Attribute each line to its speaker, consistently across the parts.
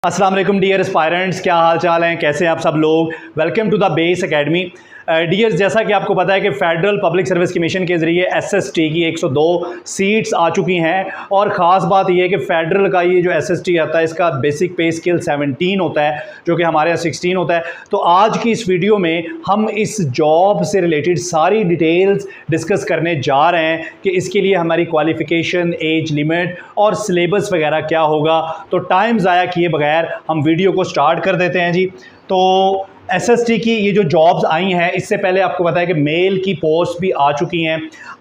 Speaker 1: अस्सलाम वालेकुम dear aspirants, क्या हाल चाल हैं, कैसे हैं आप सब लोग। Welcome to the base academy. Dears, जैसा कि आपको पता है कि फेडरल पब्लिक सर्विस कमीशन के ज़रिए एसएसटी की 102 सीट्स आ चुकी हैं। और ख़ास बात यह है कि फेडरल का ये जो एसएसटी आता है इसका बेसिक पे स्केल 17 होता है, जो कि हमारे यहाँ 16 होता है। तो आज की इस वीडियो में हम इस जॉब से रिलेटेड सारी डिटेल्स डिस्कस करने जा रहे हैं कि इसके लिए हमारी क्वालिफ़िकेशन, एज लिमिट और सिलेबस वगैरह क्या होगा। तो टाइम ज़ाया किए बगैर हम वीडियो को स्टार्ट कर देते हैं जी। तो एसएसटी की ये जो जॉब्स आई हैं, इससे पहले आपको पता है कि मेल की पोस्ट भी आ चुकी हैं।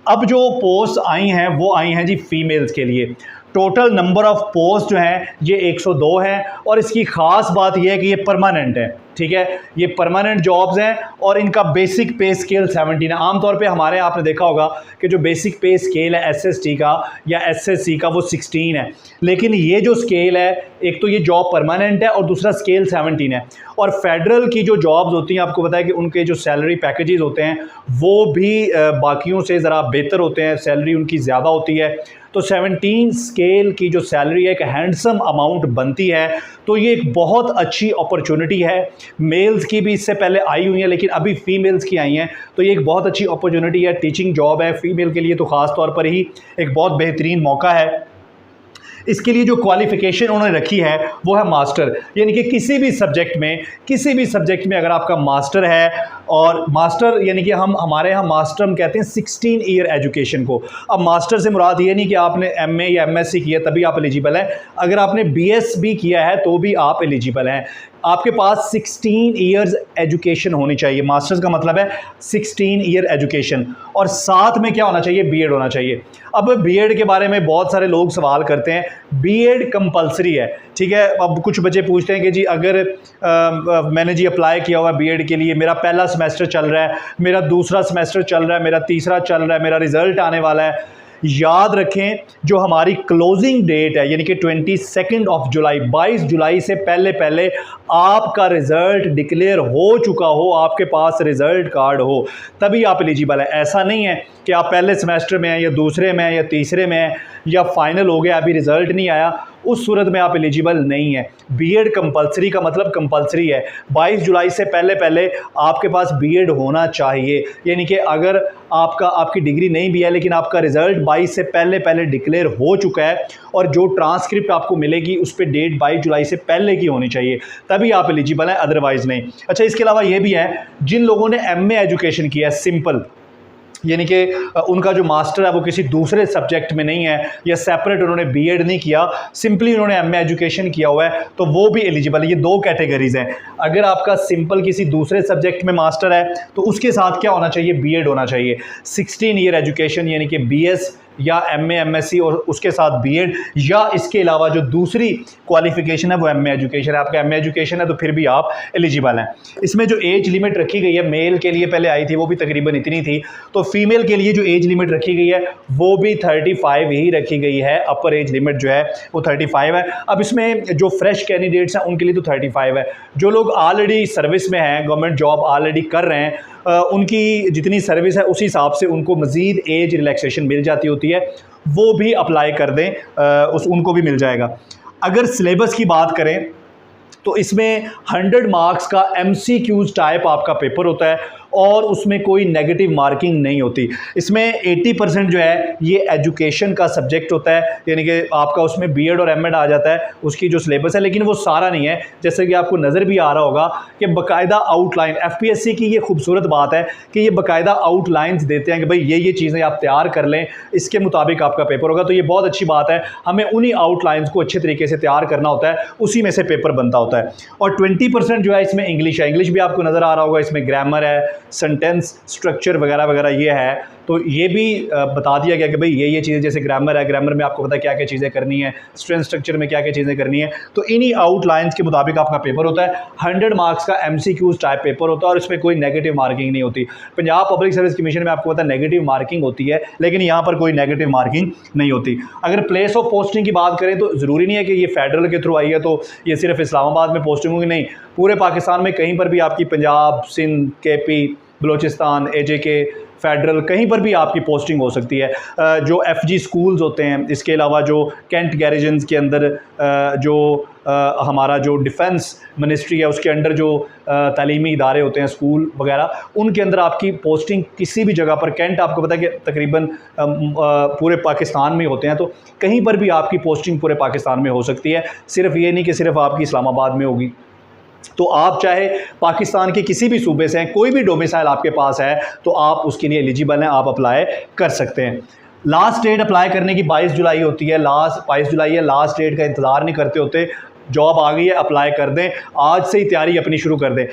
Speaker 1: अब जो पोस्ट आई हैं वो आई हैं जी फीमेल्स के लिए। टोटल नंबर ऑफ़ पोस्ट जो हैं ये 102 हैं और इसकी ख़ास बात यह है कि ये परमानेंट है। ठीक है, ये परमानेंट जॉब्स हैं और इनका बेसिक पे स्केल 17 है। आमतौर पे हमारे आपने देखा होगा कि जो बेसिक पे स्केल है एसएसटी का या एसएससी का वो 16 है, लेकिन ये जो स्केल है, एक तो ये जॉब परमानेंट है और दूसरा स्केल 17 है। और फेडरल की जो जॉब्स होती हैं, आपको पता है कि उनके जो सैलरी पैकेजेस होते हैं वो भी बाकियों से ज़रा बेहतर होते हैं, सैलरी उनकी ज़्यादा होती है। तो 17 स्केल की जो सैलरी है एक हैंडसम अमाउंट बनती है। तो ये एक बहुत अच्छी अपॉर्चुनिटी है। मेल्स की भी इससे पहले आई हुई है, लेकिन अभी फीमेल्स की आई हैं। तो ये एक बहुत अच्छी अपॉर्चुनिटी है, टीचिंग जॉब है फीमेल के लिए, तो ख़ास तौर पर ही एक बहुत बेहतरीन मौका है। इसके लिए जो क्वालिफ़िकेशन उन्होंने रखी है वो है मास्टर, यानी कि किसी भी सब्जेक्ट में अगर आपका मास्टर है, और मास्टर यानी कि हमारे यहाँ मास्टर हम कहते हैं 16 ईयर एजुकेशन को। अब मास्टर से मुराद ये नहीं कि आपने एमए या एमएससी किया तभी आप एलिजिबल हैं, अगर आपने बीएस भी किया है तो भी आप एलिजिबल हैं। आपके पास 16 ईयर्स एजुकेशन होनी चाहिए। मास्टर्स का मतलब है 16 ईयर एजुकेशन, और साथ में क्या होना चाहिए, बीएड होना चाहिए। अब बीएड के बारे में बहुत सारे लोग सवाल करते हैं। बीएड कंपलसरी है, ठीक है। अब कुछ बच्चे पूछते हैं कि जी अगर मैंने जी अप्लाई किया हुआ बीएड के लिए, मेरा पहला सेमेस्टर चल रहा है, मेरा दूसरा सेमेस्टर चल रहा है, मेरा तीसरा चल रहा है, मेरा रिज़ल्ट आने वाला है। याद रखें, जो हमारी क्लोजिंग डेट है यानी कि 22 जुलाई, 22 जुलाई से पहले पहले आपका रिज़ल्ट डिक्लेयर हो चुका हो, आपके पास रिज़ल्ट कार्ड हो, तभी आप एलिजिबल है। ऐसा नहीं है कि आप पहले सेमेस्टर में हैं या दूसरे में हैं या तीसरे में हैं या फाइनल हो गया अभी रिज़ल्ट नहीं आया, उस सूरत में आप एलिजिबल नहीं है। बीएड कंपलसरी का मतलब कंपलसरी है, 22 जुलाई से पहले पहले आपके पास बीएड होना चाहिए। यानी कि अगर आपकी डिग्री नहीं भी है लेकिन आपका रिज़ल्ट 22 से पहले पहले डिक्लेयर हो चुका है और जो ट्रांसक्रिप्ट आपको मिलेगी उस पर डेट 22 जुलाई से पहले की होनी चाहिए, तभी आप एलिजिबल हैं, अदरवाइज़ नहीं। अच्छा, इसके अलावा ये भी है, जिन लोगों ने एमए एजुकेशन किया है सिंपल, यानी कि उनका जो मास्टर है वो किसी दूसरे सब्जेक्ट में नहीं है या सेपरेट उन्होंने बीएड नहीं किया, सिंपली उन्होंने एमए एजुकेशन किया हुआ है, तो वो भी एलिजिबल है। ये दो कैटेगरीज़ हैं। अगर आपका सिंपल किसी दूसरे सब्जेक्ट में मास्टर है तो उसके साथ क्या होना चाहिए, बीएड होना चाहिए। 16 ईयर एजुकेशन यानी कि बीएस या एमए एमएससी और उसके साथ बीएड, या इसके अलावा जो दूसरी क्वालिफ़िकेशन है वो एमए एजुकेशन है। आपका एमए एजुकेशन है तो फिर भी आप एलिजिबल हैं। इसमें जो एज लिमिट रखी गई है, मेल के लिए पहले आई थी वो भी तकरीबन इतनी थी, तो फीमेल के लिए जो एज लिमिट रखी गई है वो भी 35 ही रखी गई है। अपर एज लिमिट जो है वो 35 है। अब इसमें जो फ्रेश कैंडिडेट्स हैं उनके लिए तो 35 है। जो लोग ऑलरेडी सर्विस में हैं, गवर्नमेंट जॉब ऑलरेडी कर रहे हैं, उनकी जितनी सर्विस है उस हिसाब से उनको मज़ीद एज रिलैक्सेशन मिल जाती होती है, वो भी अप्लाई कर दें, उनको भी मिल जाएगा। अगर सिलेबस की बात करें तो इसमें 100 मार्क्स का एमसीक्यूज टाइप आपका पेपर होता है और उसमें कोई नेगेटिव मार्किंग नहीं होती। इसमें 80% जो है ये एजुकेशन का सब्जेक्ट होता है, यानी कि आपका उसमें बीएड और एमएड आ जाता है, उसकी जो सिलेबस है, लेकिन वो सारा नहीं है। जैसे कि आपको नज़र भी आ रहा होगा कि बाकायदा आउटलाइन, एफपीएससी की ये खूबसूरत बात है कि ये बाकायदा आउटलाइंस देते हैं कि भाई ये चीज़ें आप तैयार कर लें, इसके मुताबिक आपका पेपर होगा। तो ये बहुत अच्छी बात है, हमें उन्हीं आउटलाइंस को अच्छे तरीके से तैयार करना होता है, उसी में से पेपर बनता होता है। और 20% जो है इसमें इंग्लिश है। इंग्लिश भी आपको नज़र आ रहा होगा, इसमें ग्रामर है, सेंटेंस स्ट्रक्चर वगैरह वगैरह ये है। तो ये भी बता दिया गया कि भाई ये चीज़ें, जैसे ग्रामर है, ग्रामर में आपको पता है क्या क्या चीज़ें करनी है, स्ट्रेंथ स्ट्रक्चर में क्या क्या चीज़ें करनी है। तो इन्हीं आउटलाइंस के मुताबिक आपका पेपर होता है। 100 मार्क्स का एमसीक्यूज टाइप पेपर होता है और इसमें कोई नेगेटिव मार्किंग नहीं होती। पंजाब पब्लिक सर्विस कमीशन में आपको पता है नेगेटिव मार्किंग होती है, लेकिन यहाँ पर कोई नेगेटिव मार्किंग नहीं होती। अगर प्लेस ऑफ पोस्टिंग की बात करें तो ज़रूरी नहीं है कि ये फेडरल के थ्रू आई है तो ये सिर्फ इस्लामाबाद में पोस्टिंग होगी, नहीं, पूरे पाकिस्तान में कहीं पर भी आपकी Punjab, Sindh, KP, Balochistan, AJK, federal, कहीं पर भी आपकी पोस्टिंग हो सकती है। जो FG स्कूल्स होते हैं, इसके अलावा जो कैंट गैरिजन्स के अंदर जो हमारा जो डिफेंस मिनिस्ट्री है उसके अंडर जो तालीमी इदारे होते हैं, स्कूल वगैरह, उनके अंदर आपकी पोस्टिंग किसी भी जगह पर, कैंट आपको पता है कि तकरीबन पूरे पाकिस्तान में होते हैं, तो कहीं पर भी आपकी पोस्टिंग पूरे पाकिस्तान में हो सकती है। सिर्फ ये नहीं कि सिर्फ आपकी इस्लामाबाद में होगी। तो आप चाहे पाकिस्तान के किसी भी सूबे से हैं, कोई भी डोमिसाइल आपके पास है तो आप उसके लिए एलिजिबल हैं, आप अप्लाई कर सकते हैं। लास्ट डेट अप्लाई करने की 22 जुलाई होती है, लास्ट 22 जुलाई है। लास्ट डेट का इंतज़ार नहीं करते होते, जॉब आ गई है, अप्लाई कर दें, आज से ही तैयारी अपनी शुरू कर दें।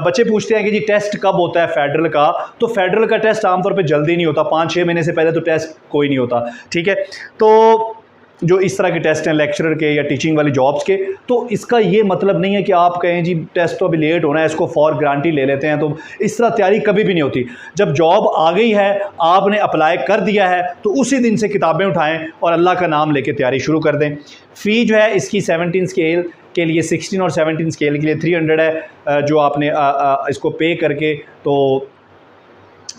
Speaker 1: बच्चे पूछते हैं कि जी टेस्ट कब होता है फेडरल का? तो फेडरल का टेस्ट आमतौर पे जल्दी नहीं होता, 5-6 महीने से पहले तो टेस्ट कोई नहीं होता, ठीक है। तो जो इस तरह के टेस्ट हैं लेक्चरर के या टीचिंग वाली जॉब्स के, तो इसका ये मतलब नहीं है कि आप कहें जी टेस्ट तो अभी लेट होना है, इसको फॉर ग्रांटी ले लेते हैं। तो इस तरह तैयारी कभी भी नहीं होती। जब जॉब आ गई है, आपने अप्लाई कर दिया है, तो उसी दिन से किताबें उठाएं और अल्लाह का नाम लेके तैयारी शुरू कर दें। फ़ी जो है इसकी 17 स्केल के लिए 16 और 17 स्केल के लिए 300 है, जो आपने इसको पे करके तो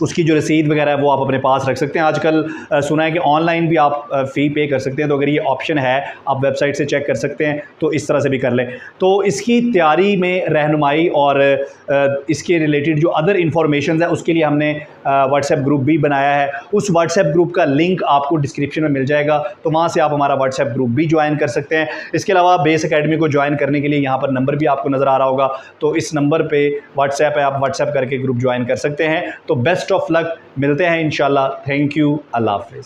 Speaker 1: उसकी जो रसीद वगैरह है वो आप अपने पास रख सकते हैं। आजकल सुना है कि ऑनलाइन भी आप फ़ी पे कर सकते हैं, तो अगर ये ऑप्शन है आप वेबसाइट से चेक कर सकते हैं, तो इस तरह से भी कर लें। तो इसकी तैयारी में रहनुमाई और इसके रिलेटेड जो अदर इन्फॉर्मेशन है उसके लिए हमने व्हाट्सएप ग्रुप भी बनाया है। उस व्हाट्सएप ग्रुप का लिंक आपको डिस्क्रिप्शन में मिल जाएगा, तो वहाँ से आप हमारा व्हाट्सएप ग्रुप भी ज्वाइन कर सकते हैं। इसके अलावा बेस अकेडमी को ज्वाइन करने के लिए यहाँ पर नंबर भी आपको नज़र आ रहा होगा, तो इस नंबर पर व्हाट्सएप है, आप व्हाट्सएप करके ग्रुप ज्वाइन कर सकते हैं। तो बेस्ट ऑफ लक, मिलते हैं इंशाल्लाह। थैंक यू, अल्लाह हाफ़िज़।